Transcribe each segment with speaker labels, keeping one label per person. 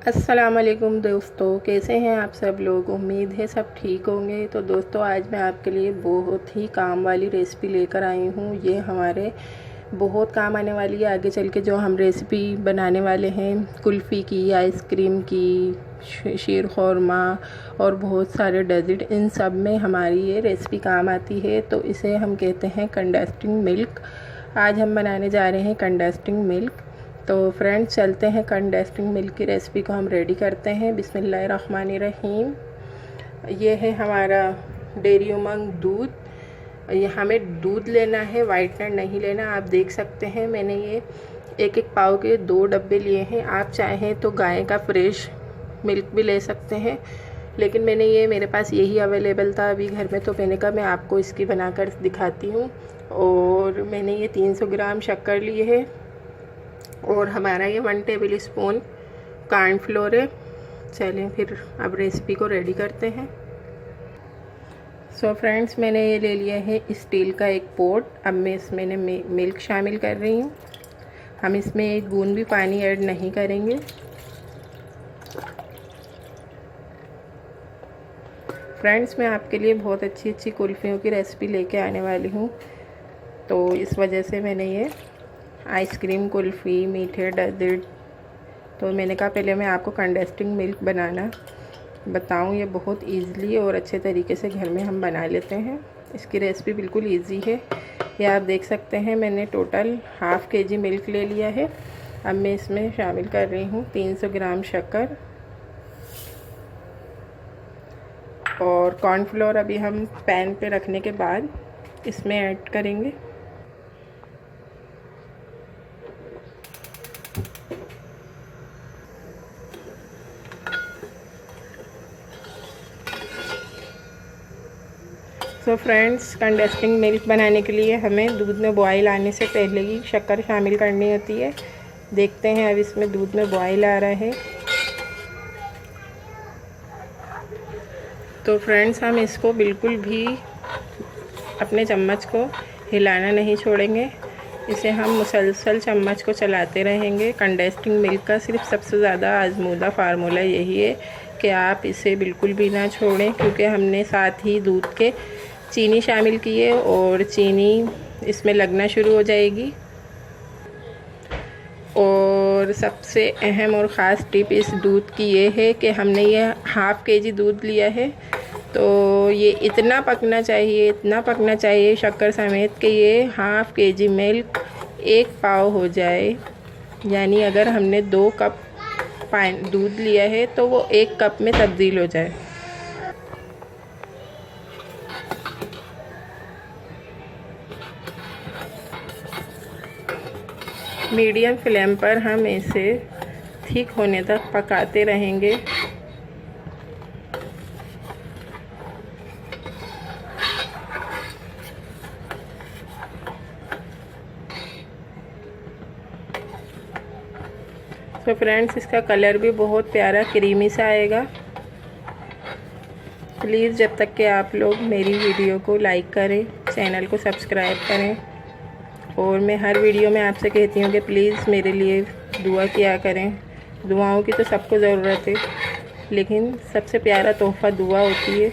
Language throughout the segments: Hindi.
Speaker 1: अस्सलाम वालेकुम दोस्तों, कैसे हैं आप सब लोग। उम्मीद है सब ठीक होंगे। तो दोस्तों, आज मैं आपके लिए बहुत ही काम वाली रेसिपी लेकर आई हूँ। ये हमारे बहुत काम आने वाली है आगे चल के। जो हम रेसिपी बनाने वाले हैं कुल्फ़ी की, आइसक्रीम की, शीर ख़ुरमा और बहुत सारे डेज़र्ट, इन सब में हमारी ये रेसिपी काम आती है। तो इसे हम कहते हैं कंडेंस्ड मिल्क। आज हम बनाने जा रहे हैं कंडेंस्ड मिल्क। तो फ्रेंड्स, चलते हैं कंडेंस्ड मिल्क की रेसिपी को हम रेडी करते हैं। बिस्मिल्लाहिर्रहमानिर्रहीम। ये है हमारा डेयरी उमंग दूध। ये हमें दूध लेना है, वाइटनर नहीं लेना। आप देख सकते हैं मैंने ये एक पाव के 2 डब्बे लिए हैं। आप चाहें तो गाय का फ्रेश मिल्क भी ले सकते हैं, लेकिन मेरे पास यही अवेलेबल था अभी घर में, तो मैंने कहा मैं आपको इसकी बनाकर दिखाती हूँ। और मैंने ये 300 ग्राम शक्कर ली है और हमारा ये 1 टेबल स्पून कॉर्नफ्लोर है। चलें फिर अब रेसिपी को रेडी करते हैं। सो फ्रेंड्स, मैंने ये ले लिया है स्टील का एक पॉट। अब मैं इसमें मिल्क शामिल कर रही हूँ। हम इसमें एक बूंद भी पानी ऐड नहीं करेंगे। फ्रेंड्स, मैं आपके लिए बहुत अच्छी अच्छी कुल्फ़ियों की रेसिपी लेके आने वाली हूँ, तो इस वजह से मैंने ये आइसक्रीम, कुल्फ़ी, मीठे डेज़र्ट, तो मैंने कहा पहले मैं आपको कंडेंस्ड मिल्क बनाना बताऊं। ये बहुत इजीली और अच्छे तरीके से घर में हम बना लेते हैं। इसकी रेसिपी बिल्कुल इजी है। ये आप देख सकते हैं मैंने टोटल ½ kg मिल्क ले लिया है। अब मैं इसमें शामिल कर रही हूँ 300 ग्राम शक्कर और कॉर्नफ्लोर। अभी हम पैन पे रखने के बाद इसमें ऐड करेंगे। तो फ्रेंड्स, कंडेंस्ड मिल्क बनाने के लिए हमें दूध में बॉयल आने से पहले ही शक्कर शामिल करनी होती है। देखते हैं अब इसमें दूध में बॉयल आ रहा है। तो फ्रेंड्स, हम इसको बिल्कुल भी अपने चम्मच को हिलाना नहीं छोड़ेंगे। इसे हम मुसलसल चम्मच को चलाते रहेंगे। कंडेंस्ड मिल्क का सिर्फ सबसे ज़्यादा आजमूदा फार्मूला यही है कि आप इसे बिल्कुल भी ना छोड़ें, क्योंकि हमने साथ ही दूध के चीनी शामिल की है और चीनी इसमें लगना शुरू हो जाएगी। और सबसे अहम और ख़ास टिप इस दूध की ये है कि हमने ये ½ kg दूध लिया है, तो ये इतना पकना चाहिए शक्कर समेत कि ये ½ kg मिल्क 1 पाव हो जाए। यानी अगर हमने 2 कप दूध लिया है तो वो 1 कप में तब्दील हो जाए। मीडियम फ्लेम पर हम इसे ठीक होने तक पकाते रहेंगे। तो फ्रेंड्स, इसका कलर भी बहुत प्यारा क्रीमी सा आएगा। प्लीज़ जब तक कि आप लोग मेरी वीडियो को लाइक करें, चैनल को सब्सक्राइब करें, और मैं हर वीडियो में आपसे कहती हूँ कि प्लीज़ मेरे लिए दुआ किया करें। दुआओं की तो सबको ज़रूरत है, लेकिन सबसे प्यारा तोहफ़ा दुआ होती है।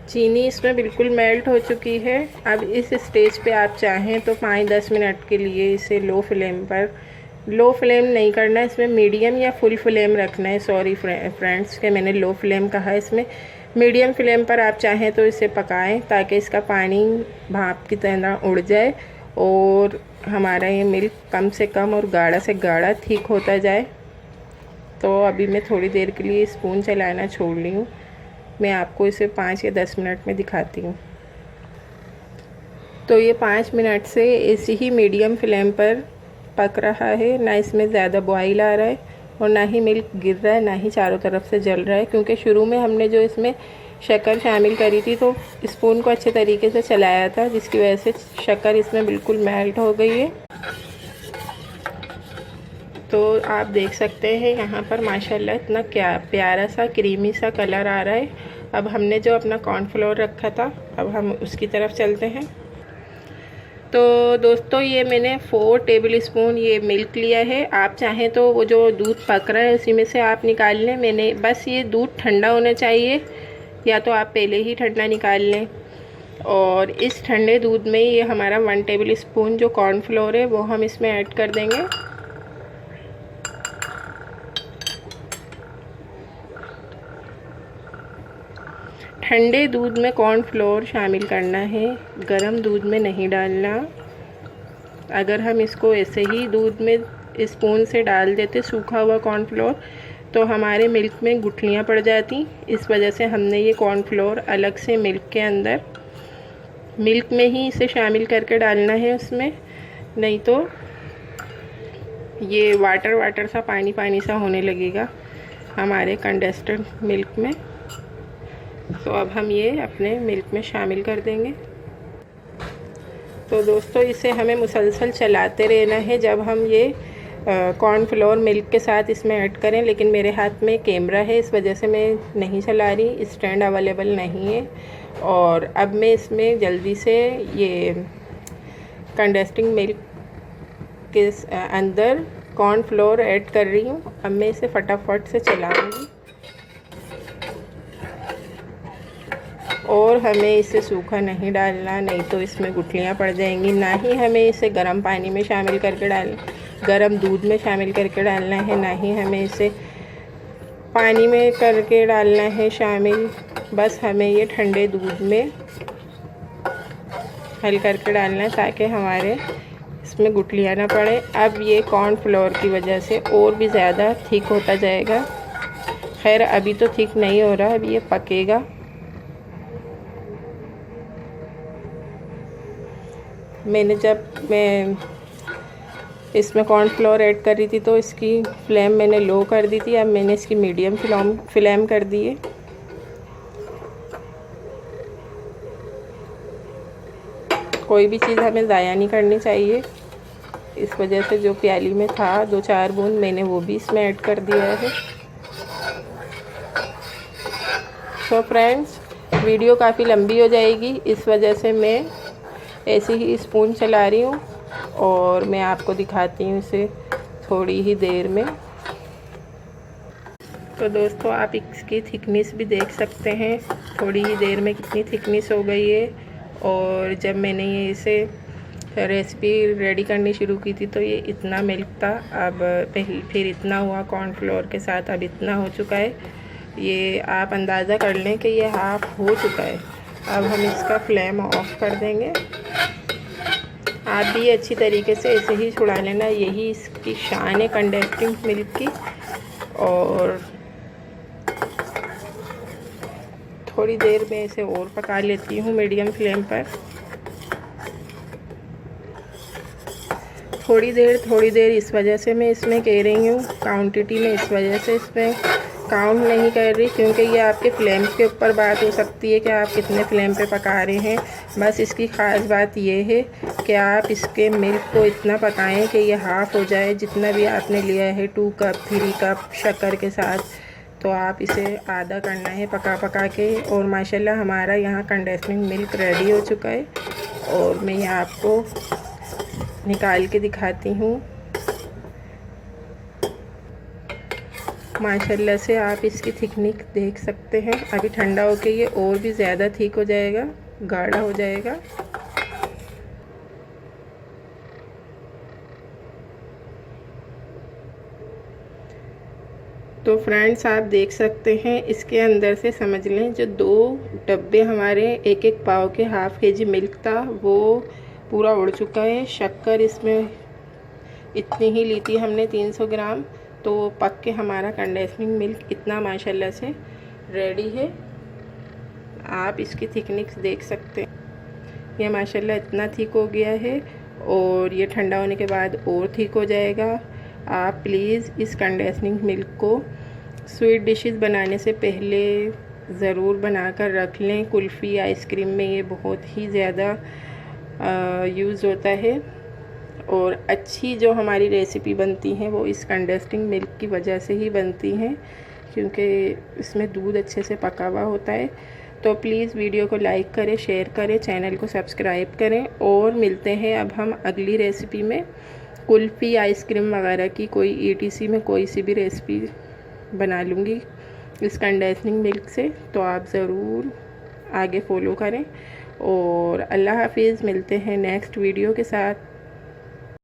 Speaker 1: चीनी इसमें बिल्कुल मेल्ट हो चुकी है। अब इस स्टेज पे आप चाहें तो 5-10 मिनट के लिए इसे लो फ्लेम नहीं करना, इसमें मीडियम या फुल फ्लेम रखना है। सॉरी फ्रेंड्स कि मैंने लो फ्लेम कहा, इसमें मीडियम फ्लेम पर आप चाहें तो इसे पकाएं, ताकि इसका पानी भाप की तरह उड़ जाए और हमारा ये मिल्क कम से कम और गाढ़ा से गाढ़ा ठीक होता जाए। तो अभी मैं थोड़ी देर के लिए स्पून चलाना छोड़ ली हूँ। मैं आपको इसे 5 या 10 मिनट में दिखाती हूँ। तो ये 5 मिनट से ऐसे ही मीडियम फ्लेम पर पक रहा है। ना इसमें ज़्यादा बॉयल आ रहा है और ना ही मिल्क गिर रहा है, ना ही चारों तरफ से जल रहा है, क्योंकि शुरू में हमने जो इसमें शक्कर शामिल करी थी तो स्पून को अच्छे तरीके से चलाया था, जिसकी वजह से शक्कर इसमें बिल्कुल मेल्ट हो गई है। तो आप देख सकते हैं यहाँ पर माशाल्लाह इतना क्या प्यारा सा क्रीमी सा कलर आ रहा है अब हमने जो अपना कॉर्नफ्लोर रखा था, अब हम उसकी तरफ चलते हैं। तो दोस्तों ये मैंने 4 टेबल स्पून ये मिल्क लिया है। आप चाहें तो वो जो दूध पक रहा है उसी में से आप निकाल लें। मैंने बस ये दूध ठंडा होना चाहिए, या तो आप पहले ही ठंडा निकाल लें। और इस ठंडे दूध में ये हमारा 1 टेबल स्पून जो कॉर्नफ्लोर है वो हम इसमें ऐड कर देंगे। ठंडे दूध में कॉर्नफ्लोर शामिल करना है, गरम दूध में नहीं डालना। अगर हम इसको ऐसे ही दूध में स्पून से डाल देते सूखा हुआ कॉर्नफ्लोर, तो हमारे मिल्क में गुठलियाँ पड़ जाती। इस वजह से हमने ये कॉर्नफ्लोर अलग से मिल्क में ही इसे शामिल करके डालना है उसमें, नहीं तो ये वाटर सा पानी सा होने लगेगा हमारे कंडेंस्ड मिल्क में। तो अब हम ये अपने मिल्क में शामिल कर देंगे। तो दोस्तों इसे हमें मुसलसल चलाते रहना है जब हम ये कॉर्नफ्लोर मिल्क के साथ इसमें ऐड करें। लेकिन मेरे हाथ में कैमरा है, इस वजह से मैं नहीं चला रही, स्टैंड अवेलेबल नहीं है। और अब मैं इसमें जल्दी से ये कंडेंस्ड मिल्क के अंदर कॉर्नफ्लोर ऐड कर रही हूँ। अब मैं इसे फटाफट से चलाऊँगी और हमें इसे सूखा नहीं डालना, नहीं तो इसमें गुठलियाँ पड़ जाएंगी। ना ही हमें इसे गर्म पानी में शामिल करके गर्म दूध में शामिल करके डालना है, ना ही हमें इसे पानी में करके डालना है शामिल। बस हमें ये ठंडे दूध में हल करके डालना है ताकि हमारे इसमें गुठलियाँ ना पड़े। अब ये कॉर्नफ्लोर की वजह से और भी ज़्यादा थिक होता जाएगा। खैर अभी तो थिक नहीं हो रहा, अभी ये पकेगा। जब मैं इसमें कॉर्नफ्लोर ऐड कर रही थी तो इसकी फ्लेम मैंने लो कर दी थी। अब मैंने इसकी मीडियम फ्लेम कर दी है। कोई भी चीज़ हमें ज़ाया नहीं करनी चाहिए, इस वजह से जो प्याली में था 2-4 बूंद मैंने वो भी इसमें ऐड कर दिया है। तो फ्रेंड्स वीडियो काफ़ी लंबी हो जाएगी, इस वजह से मैं ऐसे ही स्पून चला रही हूँ और मैं आपको दिखाती हूँ इसे थोड़ी ही देर में। तो दोस्तों आप इसकी थिकनेस भी देख सकते हैं, थोड़ी ही देर में कितनी थिकनेस हो गई है। और जब मैंने ये इसे रेसिपी रेडी करनी शुरू की थी तो ये इतना मिल्क था, अब फिर इतना हुआ कॉर्नफ्लोर के साथ, अब इतना हो चुका है। ये आप अंदाज़ा कर लें कि ये हाफ हो चुका है। अब हम इसका फ्लेम ऑफ कर देंगे। आप भी अच्छी तरीके से ऐसे ही छुड़ा लेना, यही इसकी शान है कंडेंस्ड मिल्क की। और थोड़ी देर में इसे और पका लेती हूँ मीडियम फ्लेम पर। थोड़ी देर इस वजह से मैं इसमें कह रही हूँ क्वांटिटी में, इस वजह से इसमें काउंट नहीं कर रही, क्योंकि ये आपके फ्लेम के ऊपर बात हो सकती है कि आप कितने फ्लेम पे पका रहे हैं। बस इसकी ख़ास बात ये है कि आप इसके मिल्क को इतना पकाएं कि ये हाफ़ हो जाए। जितना भी आपने लिया है 2 कप 3 कप शक्कर के साथ, तो आप इसे आधा करना है पका के। और माशाल्लाह हमारा यहाँ कंडेंस्ड मिल्क रेडी हो चुका है और मैं यहाँ आपको निकाल के दिखाती हूँ। माशाल्लाह से आप इसकी थिकनेस देख सकते हैं। अभी ठंडा होके ये और भी ज़्यादा थिक हो जाएगा, गाढ़ा हो जाएगा। तो फ्रेंड्स आप देख सकते हैं इसके अंदर से समझ लें जो 2 डब्बे हमारे 1-1 पाव के हाफ़ केजी मिल्क था वो पूरा उड़ चुका है। शक्कर इसमें इतनी ही ली थी हमने 300 ग्राम, तो पक के हमारा कंडेंस्ड मिल्क इतना माशाल्लाह से रेडी है। आप इसकी थिकनेस देख सकते हैं, ये माशाल्लाह इतना थिक हो गया है और ये ठंडा होने के बाद और थिक हो जाएगा। आप प्लीज़ इस कंडेंस्ड मिल्क को स्वीट डिशेस बनाने से पहले ज़रूर बनाकर रख लें। कुल्फ़ी आइसक्रीम में ये बहुत ही ज़्यादा यूज़ होता है और अच्छी जो हमारी रेसिपी बनती हैं वो इस कंडेंस्ड मिल्क की वजह से ही बनती हैं, क्योंकि इसमें दूध अच्छे से पका हुआ होता है। तो प्लीज़ वीडियो को लाइक करें, शेयर करें, चैनल को सब्सक्राइब करें। और मिलते हैं अब हम अगली रेसिपी में। कुल्फ़ी, आइसक्रीम वगैरह की कोई ETC में कोई सी भी रेसिपी बना लूँगी इस कंडेंसिंग मिल्क से, तो आप ज़रूर आगे फॉलो करें। और अल्लाह हाफिज़, मिलते हैं नेक्स्ट वीडियो के साथ।